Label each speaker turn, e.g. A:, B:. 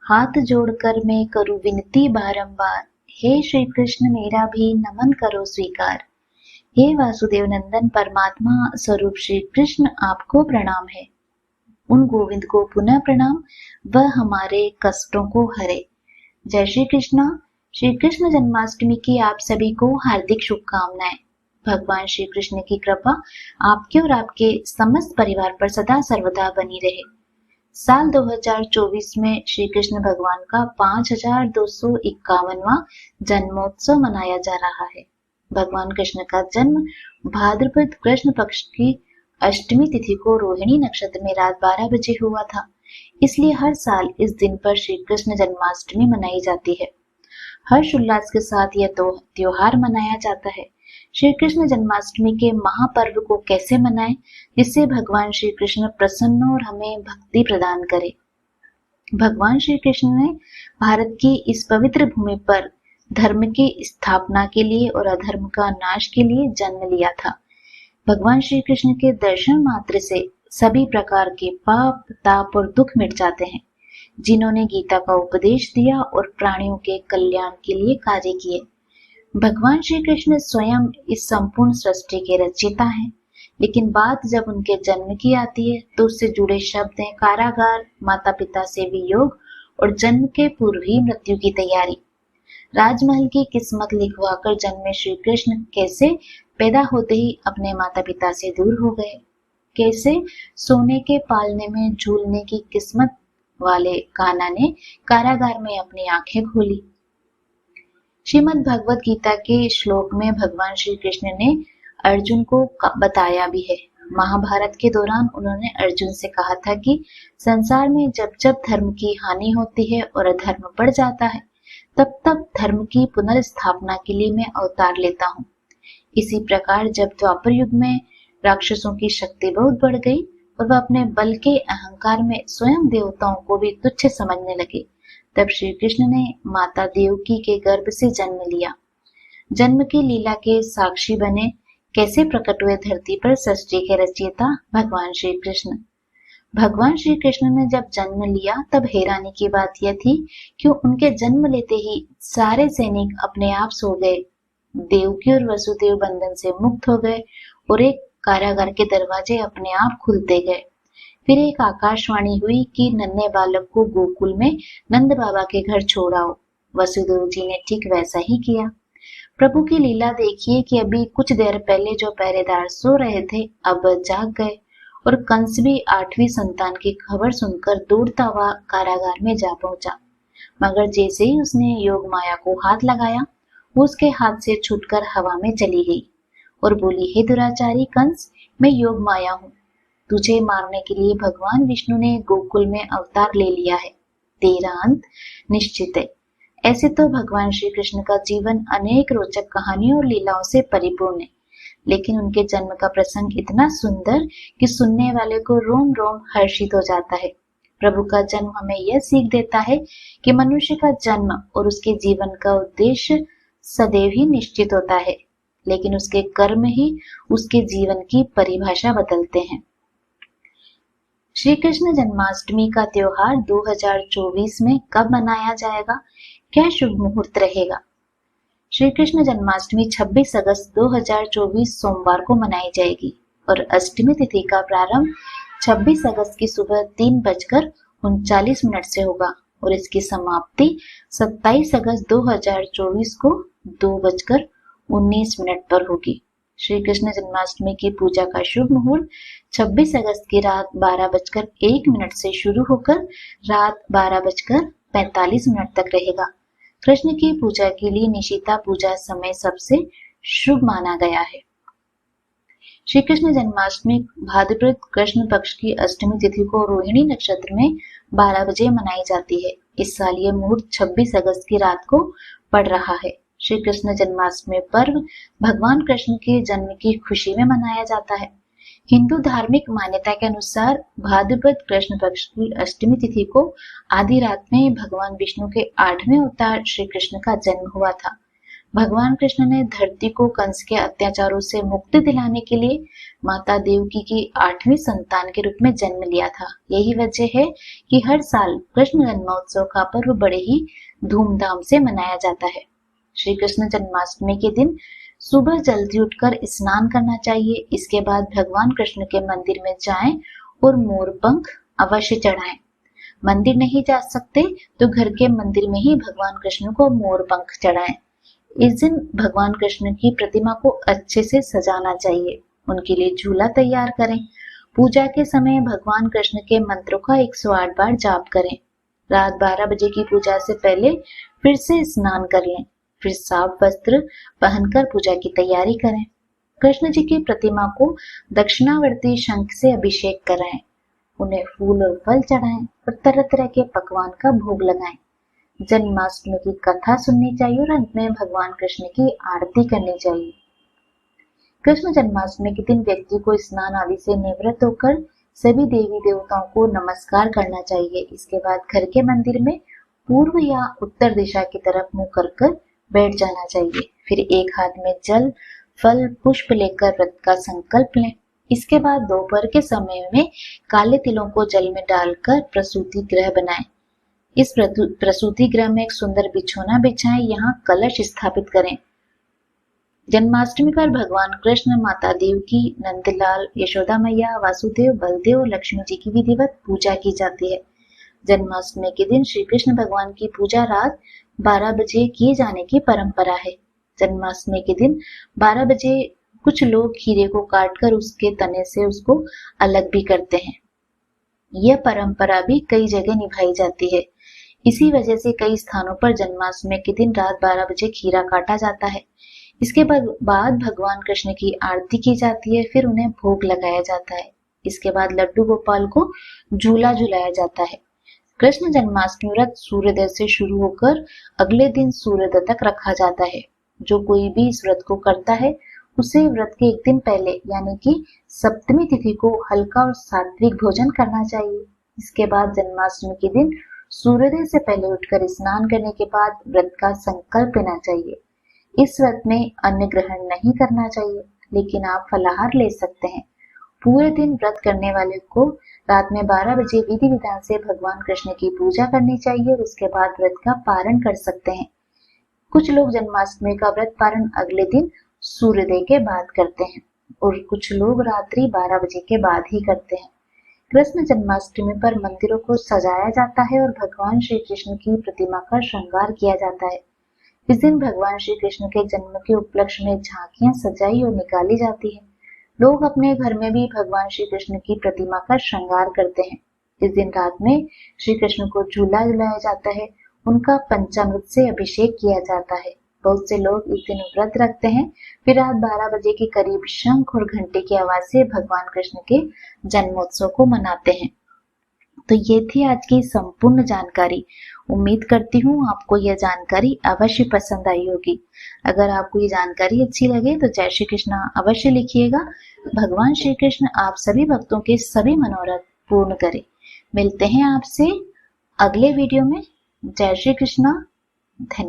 A: हाथ जोड़कर मैं करूं विनती बारंबार, हे श्री कृष्ण मेरा भी नमन करो स्वीकार। हे वासुदेव नंदन परमात्मा स्वरूप श्री कृष्ण आपको प्रणाम है। उन गोविंद को पुनः प्रणाम, वह हमारे कष्टों को हरे। जय श्री कृष्णा। श्री कृष्ण जन्माष्टमी की आप सभी को हार्दिक शुभकामनाएं। भगवान श्री कृष्ण की कृपा आपके और आपके समस्त परिवार पर सदा सर्वदा बनी रहे। साल 2024 में श्री कृष्ण भगवान का 5251वां जन्मोत्सव मनाया जा रहा है। भगवान कृष्ण का जन्म भाद्रपद कृष्ण पक्ष की अष्टमी तिथि को रोहिणी नक्षत्र में रात 12 बजे हुआ था। इसलिए हर साल इस दिन पर श्री कृष्ण जन्माष्टमी मनाई जाती है। हर्ष उल्लास के साथ यह त्योहार मनाया जाता है। श्री कृष्ण जन्माष्टमी के महापर्व को कैसे मनाएं जिससे भगवान श्री कृष्ण प्रसन्न और हमें भक्ति प्रदान करे। भगवान श्री कृष्ण ने भारत की इस पवित्र भूमि पर धर्म की स्थापना के लिए और अधर्म का नाश के लिए जन्म लिया था। भगवान श्री कृष्ण के दर्शन मात्र से सभी प्रकार के पाप ताप और दुख मिट जाते हैं। जिन्होंने गीता का उपदेश दिया और प्राणियों के कल्याण के लिए कार्य किए। भगवान श्री कृष्ण स्वयं इस संपूर्ण सृष्टि के रचयिता हैं, लेकिन बात जब उनके जन्म की आती है तो उससे जुड़े शब्द हैं कारागार, माता पिता से वियोग और जन्म के पूर्व ही मृत्यु की तैयारी। राजमहल की किस्मत लिखवाकर जन्मे श्री कृष्ण कैसे पैदा होते ही अपने माता पिता से दूर हो गए, कैसे सोने के पालने में झूलने की किस्मत वाले कान्हा ने कारागार में अपनी आंखें खोली। श्रीमद् भगवत गीता के श्लोक में भगवान श्री कृष्ण ने अर्जुन को बताया भी है। महाभारत के दौरान उन्होंने अर्जुन से कहा था कि संसार में जब जब धर्म की हानि होती है और अधर्म बढ़ जाता है, तब तब धर्म की पुनर्स्थापना के लिए मैं अवतार लेता हूँ। इसी प्रकार जब द्वापर युग में राक्षसों की शक्ति बहुत बढ़ गई और वह अपने बल के अहंकार में स्वयं देवताओं को भी तुच्छ समझने लगे, तब श्री कृष्ण ने माता देवकी के गर्भ से जन्म लिया। जन्म की लीला के साक्षी बने, कैसे प्रकट हुए धरती पर सृष्टि के रचयिता भगवान श्री कृष्ण। भगवान श्री कृष्ण ने जब जन्म लिया तब हैरानी की बात यह थी कि उनके जन्म लेते ही सारे सैनिक अपने आप सो गए। देवकी और वसुदेव बंधन से मुक्त हो गए और एक कारागार के दरवाजे अपने आप खुलते गए। फिर एक आकाशवाणी हुई कि नन्हे बालक को गोकुल में नंद बाबा के घर छोड़ाओ। वसुदेव जी ने ठीक वैसा ही किया। प्रभु की लीला देखिए कि अभी कुछ देर पहले जो पहरेदार सो रहे थे अब जाग गए और कंस भी 8वीं संतान की खबर सुनकर दौड़ता हुआ कारागार में जा पहुंचा। मगर जैसे ही उसने योग माया को हाथ लगाया, वो उसके हाथ से छूटकर हवा में चली गई और बोली, हे दुराचारी कंस, मैं योग माया हूँ। तुझे मारने के लिए भगवान विष्णु ने गोकुल में अवतार ले लिया है। तेरा अंत निश्चित है। ऐसे तो भगवान श्री कृष्ण का जीवन अनेक रोचक कहानियों और लीलाओं से परिपूर्ण है, लेकिन उनके जन्म का प्रसंग इतना सुंदर कि सुनने वाले को रोम रोम हर्षित हो जाता है। प्रभु का जन्म हमें यह सीख देता है कि मनुष्य का जन्म और उसके जीवन का उद्देश्य सदैव ही निश्चित होता है, लेकिन उसके कर्म ही उसके जीवन की परिभाषा बदलते हैं। श्री कृष्ण जन्माष्टमी का त्योहार 2024 में कब मनाया जाएगा, क्या शुभ मुहूर्त रहेगा? श्री कृष्ण जन्माष्टमी 26 अगस्त 2024 सोमवार को मनाई जाएगी और अष्टमी तिथि का प्रारंभ 26 अगस्त की सुबह 3:39 से होगा और इसकी समाप्ति 27 अगस्त 2024 को 2:19 पर होगी। श्री कृष्ण जन्माष्टमी की पूजा का शुभ मुहूर्त 26 अगस्त की रात 12:01 से शुरू होकर रात 12:45 तक रहेगा। कृष्ण की पूजा के लिए निशिता पूजा समय सबसे शुभ माना गया है। श्री कृष्ण जन्माष्टमी भाद्रपद कृष्ण पक्ष की अष्टमी तिथि को रोहिणी नक्षत्र में 12 बजे मनाई जाती है। इस साल यह मुहूर्त 26 अगस्त की रात को पड़ रहा है। श्री कृष्ण जन्माष्टमी पर्व भगवान कृष्ण के जन्म की खुशी में मनाया जाता है। हिंदू धार्मिक मान्यता के अनुसार भाद्रपद कृष्ण पक्ष की अष्टमी तिथि को आधी रात में भगवान विष्णु के 8वें अवतार श्री कृष्ण का जन्म हुआ था। भगवान कृष्ण ने धरती को कंस के अत्याचारों से मुक्ति दिलाने के लिए माता देवकी की 8वीं संतान के रूप में जन्म लिया था। यही वजह है कि हर साल कृष्ण जन्मोत्सव का पर्व बड़े ही धूमधाम से मनाया जाता है। श्री कृष्ण जन्माष्टमी के दिन सुबह जल्दी उठकर स्नान करना चाहिए। इसके बाद भगवान कृष्ण के मंदिर में जाएं और मोरपंख अवश्य चढ़ाएं। मंदिर नहीं जा सकते तो घर के मंदिर में ही भगवान कृष्ण को मोरपंख चढ़ाएं। इस दिन भगवान कृष्ण की प्रतिमा को अच्छे से सजाना चाहिए। उनके लिए झूला तैयार करें। पूजा के समय भगवान कृष्ण के मंत्रों का 108 बार जाप करें। रात 12 बजे की पूजा से पहले फिर से स्नान कर लें। फिर साफ वस्त्र पहनकर पूजा की तैयारी करें। कृष्ण जी की प्रतिमा को दक्षिणावर्ती शंख से अभिषेक कराएं। उन्हें फूल और फल चढ़ाएं और तरह तरह के पकवान का भोग लगाएं। जन्माष्टमी की कथा सुननी चाहिए और अंत में भगवान कृष्ण की आरती करनी चाहिए। कृष्ण जन्माष्टमी के दिन व्यक्ति को स्नान आदि से निवृत्त होकर सभी देवी देवताओं को नमस्कार करना चाहिए। इसके बाद घर के मंदिर में पूर्व या उत्तर दिशा की तरफ मुंह कर बैठ जाना चाहिए। फिर एक हाथ में जल, फल, पुष्प लेकर व्रत का संकल्प लें। इसके बाद दोपहर के समय में काले तिलों को जल में डालकर प्रसूति गृह बनाएं। इस प्रसूति गृह में एक सुंदर बिछौना बिछाएं। यहाँ कलश स्थापित करें। जन्माष्टमी पर भगवान कृष्ण, माता देवकी, नंदलाल, यशोदा मैया, वासुदेव, बलदेव और लक्ष्मी जी की विधिवत पूजा की जाती है। जन्माष्टमी के दिन श्री कृष्ण भगवान की पूजा रात 12 बजे किए जाने की परंपरा है। जन्माष्टमी के दिन 12 बजे कुछ लोग खीरे को काटकर उसके तने से उसको अलग भी करते हैं। यह परंपरा भी कई जगह निभाई जाती है। इसी वजह से कई स्थानों पर जन्माष्टमी के दिन रात 12 बजे खीरा काटा जाता है। इसके बाद भगवान कृष्ण की आरती की जाती है। फिर उन्हें भोग लगाया जाता है। इसके बाद लड्डू गोपाल को झूला झुलाया जाता है। कृष्ण जन्माष्टमी व्रत सूर्योदय से शुरू होकर अगले दिन सूर्योदय तक रखा जाता है। जो कोई भी इस व्रत को करता है उसे व्रत के एक दिन पहले यानी कि सप्तमी तिथि को हल्का और सात्विक भोजन करना चाहिए। इसके बाद जन्माष्टमी के दिन सूर्योदय से पहले उठकर स्नान करने के बाद व्रत का संकल्प लेना चाहिए। इस व्रत में अन्न ग्रहण नहीं करना चाहिए, लेकिन आप फलाहार ले सकते हैं। पूरे दिन व्रत करने वाले को रात में 12 बजे विधि विधान से भगवान कृष्ण की पूजा करनी चाहिए और उसके बाद व्रत का पारण कर सकते हैं। कुछ लोग जन्माष्टमी का व्रत पारण अगले दिन सूर्योदय के बाद करते हैं और कुछ लोग रात्रि 12 बजे के बाद ही करते हैं। कृष्ण जन्माष्टमी पर मंदिरों को सजाया जाता है और भगवान श्री कृष्ण की प्रतिमा का श्रृंगार किया जाता है। इस दिन भगवान श्री कृष्ण के जन्म के उपलक्ष्य में झांकियां सजाई और निकाली जाती है। लोग अपने घर में भी भगवान श्री कृष्ण की प्रतिमा का श्रृंगार करते हैं। इस दिन रात में श्री कृष्ण को झूला झुलाया जाता है। उनका पंचामृत से अभिषेक किया जाता है। बहुत से लोग इस दिन व्रत रखते हैं। फिर रात 12 बजे के करीब शंख और घंटे की आवाज से भगवान कृष्ण के जन्मोत्सव को मनाते हैं। तो ये थी आज की संपूर्ण जानकारी। उम्मीद करती हूँ आपको यह जानकारी अवश्य पसंद आई होगी। अगर आपको ये जानकारी अच्छी लगे तो जय श्री कृष्णा अवश्य लिखिएगा। भगवान श्री कृष्ण आप सभी भक्तों के सभी मनोरथ पूर्ण करें। मिलते हैं आपसे अगले वीडियो में। जय श्री कृष्णा। धन्यवाद।